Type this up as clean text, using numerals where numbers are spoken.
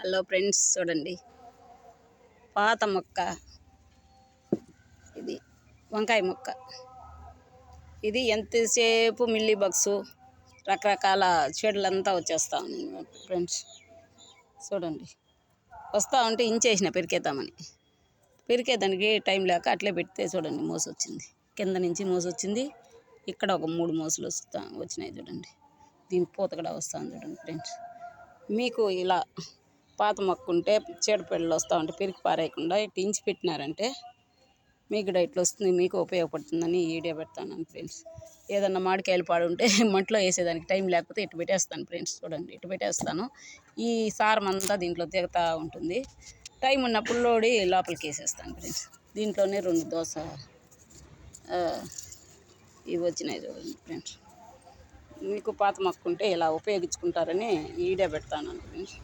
Hello friends, చూడండి పాత మొక్క ఇది, వంకాయ మొక్క ఇది. ఎంతసేపు మిల్లీ బగ్స్ రకరకాల చెడులంతా వచ్చేస్తా ఉంది ఫ్రెండ్స్. చూడండి, వస్తూ ఉంటే ఇంచేసిన పెరికేద్దామని, పెరికేదానికి టైం లేక అట్లే పెడితే చూడండి మోసొచ్చింది. కింద నుంచి మోసొచ్చింది, ఇక్కడ ఒక 3 మోసలు వచ్చినాయి చూడండి. దీనికి పూత కూడా వస్తుంది చూడండి ఫ్రెండ్స్. మీకు ఇలా పాత మొక్క ఉంటే చీడపీడలు వస్తూ ఉంటే పెరికి పారేయకుండా ఇట్లా ఇంచి పెట్టినారంటే మీకు కూడా ఇట్లా వస్తుంది, మీకు ఉపయోగపడుతుందని ఈ వీడియో పెడతాను ఫ్రెండ్స్. ఏదన్నా మామిడికాయలు పాడుంటే మట్లో వేసేదానికి టైం లేకపోతే ఇటు పెట్టేస్తాను ఫ్రెండ్స్. చూడండి, ఇటు పెట్టేస్తాను. ఈ సారం అంతా దీంట్లో దిగుతూ ఉంటుంది. టైం ఉన్నప్పుడు లోడి లోపలికి వేసేస్తాను ఫ్రెండ్స్. దీంట్లోనే 2 దోస ఇవి వచ్చినాయి చూడండి ఫ్రెండ్స్. మీకు పాత మొక్క ఉంటే ఇలా ఉపయోగించుకుంటారని ఈ వీడియో పెడతాను ఫ్రెండ్స్.